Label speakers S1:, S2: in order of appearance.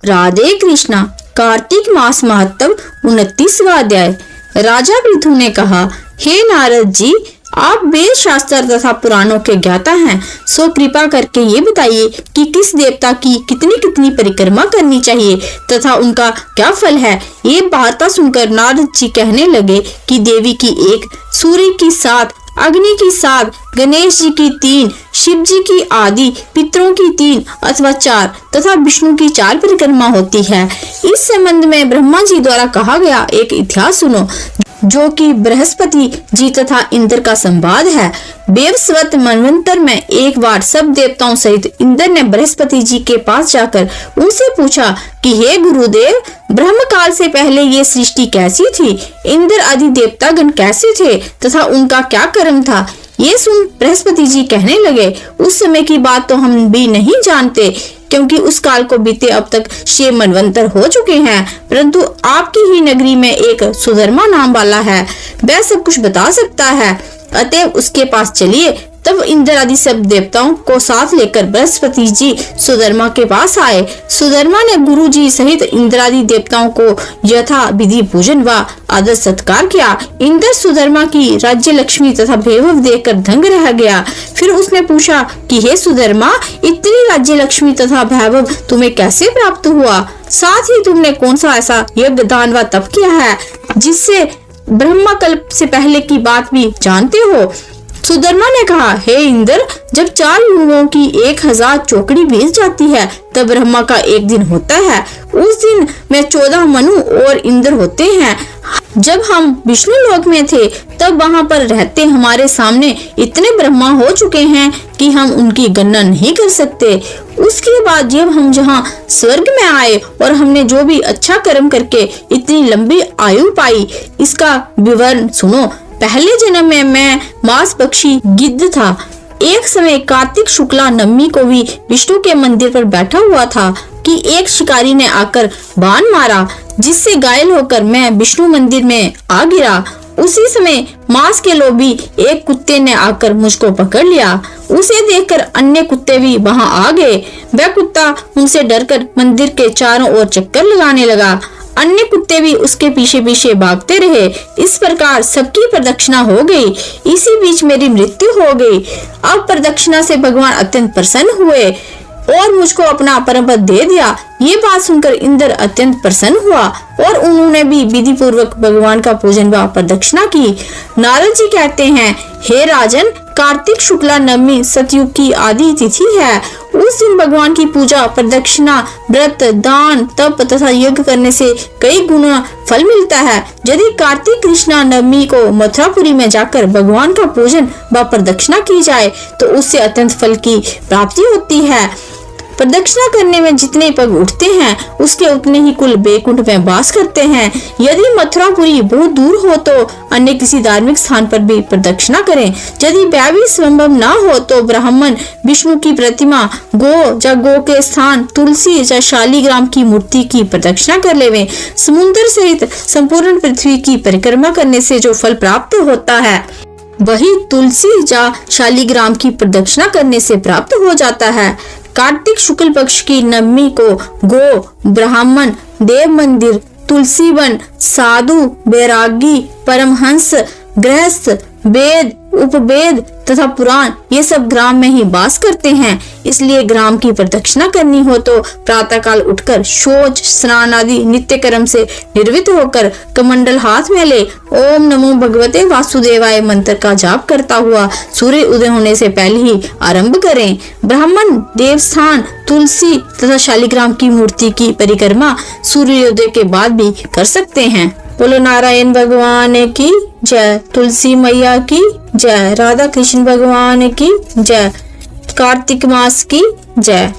S1: राधे कृष्णा। कार्तिक मास महत्व 29वां अध्याय। राजा पृथु ने कहा, हे नारद जी, आप वेद शास्त्र तथा पुराणों के ज्ञाता हैं, सो कृपा करके ये बताइए कि किस देवता की कितनी कितनी परिक्रमा करनी चाहिए तथा उनका क्या फल है। ये वार्ता सुनकर नारद जी कहने लगे कि देवी की 1, सूर्य की 7, अग्नि की 7, गणेश जी की 3, शिव जी की आदि, पितरों की 3 अथवा 4 तथा विष्णु की 4 परिक्रमा होती है। इस संबंध में ब्रह्मा जी द्वारा कहा गया एक इतिहास सुनो, जो कि बृहस्पति जी तथा इंद्र का संवाद है। वैवस्वत मनवंतर में एक बार सब देवताओं सहित इंद्र ने बृहस्पति जी के पास जाकर उनसे पूछा कि हे गुरुदेव, ब्रह्म काल से पहले ये सृष्टि कैसी थी, इंद्र आदि देवतागण कैसे थे तथा उनका क्या कर्म था। ये सुन बृहस्पति जी कहने लगे, उस समय की बात तो हम भी नहीं जानते, क्योंकि उस काल को बीते अब तक 6 मनवंतर हो चुके हैं, परंतु आपकी ही नगरी में एक सुधर्मा नाम वाला है, वह सब कुछ बता सकता है, अतएव उसके पास चलिए। तब इंद्र आदि सब देवताओं को साथ लेकर बृहस्पति जी सुधर्मा के पास आए। सुधर्मा ने गुरु जी सहित इंद्र आदि देवताओं को यथा विधि पूजन व आदर सत्कार किया। इंद्र सुधर्मा की राज्य लक्ष्मी तथा वैभव देखकर दंग रह गया। फिर उसने पूछा कि हे सुधर्मा, इतनी राज्य लक्ष्मी तथा वैभव तुम्हें कैसे प्राप्त हुआ? साथ ही तुमने कौन सा ऐसा यज्ञ दान व तप किया है जिससे ब्रह्मा कल्प से पहले की बात भी जानते हो? सुधर्मा ने कहा, हे इंद्र, जब 4 युगों की 1000 चौकड़ी बीत जाती है तब ब्रह्मा का एक दिन होता है। उस दिन में 14 मनु और इंद्र होते हैं। जब हम विष्णु लोक में थे तब वहाँ पर रहते हमारे सामने इतने ब्रह्मा हो चुके हैं कि हम उनकी गणना नहीं कर सकते। उसके बाद जब हम जहाँ स्वर्ग में आए और हमने जो भी अच्छा कर्म करके इतनी लंबी आयु पाई, इसका विवरण सुनो। पहले जन्म में मैं मांस पक्षी गिद्ध था। एक समय कार्तिक शुक्ला नवमी को भी विष्णु के मंदिर पर बैठा हुआ था कि एक शिकारी ने आकर बाण मारा, जिससे घायल होकर मैं विष्णु मंदिर में आ गिरा। उसी समय मांस के लोभी एक कुत्ते ने आकर मुझको पकड़ लिया। उसे देखकर अन्य कुत्ते भी वहां आ गए। वह कुत्ता उनसे डरकर मंदिर के चारों ओर चक्कर लगाने लगा। अन्य कुत्ते भी उसके पीछे पीछे भागते रहे। इस प्रकार सबकी प्रदक्षिणा हो गई। इसी बीच मेरी मृत्यु हो गई। अब प्रदक्षिणा से भगवान अत्यंत प्रसन्न हुए और मुझको अपना परम पद दे दिया। ये बात सुनकर इंद्र अत्यंत प्रसन्न हुआ और उन्होंने भी विधि पूर्वक भगवान का पूजन व प्रदक्षिणा की। नारद जी कहते हैं, हे राजन, कार्तिक शुक्ला नवमी सतयुग की आदि तिथि है। उस दिन भगवान की पूजा, प्रदक्षिणा, व्रत, दान, तप तथा यज्ञ करने से कई गुना फल मिलता है। यदि कार्तिक कृष्णा नवमी को मथुरापुरी में जाकर भगवान का पूजन व प्रदक्षिणा की जाए तो उससे अत्यंत फल की प्राप्ति होती है। प्रदक्षिणा करने में जितने पग उठते हैं उसके उतने ही कुल बैकुंठ में वास करते हैं। यदि मथुरापुरी बहुत दूर हो तो अन्य किसी धार्मिक स्थान पर भी प्रदक्षिणा करें। यदि वह भी संभव न हो तो ब्राह्मण, विष्णु की प्रतिमा, गो के स्थान, तुलसी या शालिग्राम की मूर्ति की प्रदक्षिणा कर लेवें। समुद्र सहित संपूर्ण पृथ्वी की परिक्रमा करने से जो फल प्राप्त होता है वही तुलसी या शालिग्राम की प्रदक्षिणा करने से प्राप्त हो जाता है। कार्तिक शुक्ल पक्ष की नवमी को गो, ब्राह्मण, देव मंदिर, तुलसी वन, साधु, बैरागी, परमहंस, गृहस्थ, वेद, उपवेद तथा पुराण ये सब ग्राम में ही वास करते हैं। इसलिए ग्राम की प्रदक्षिणा करनी हो तो प्रातः काल उठकर शौच, स्नान आदि नित्य कर्म से निर्वृत्त होकर कमंडल हाथ में ले ओम नमो भगवते वासुदेवाय मंत्र का जाप करता हुआ सूर्य उदय होने से पहले ही आरंभ करें। ब्राह्मण, देवस्थान, तुलसी तथा शालिग्राम की मूर्ति की परिक्रमा सूर्योदय के बाद भी कर सकते हैं। बोलो नारायण भगवान की जय, तुलसी मैया की जय, राधा कृष्ण भगवान की जय, कार्तिक मास की जय।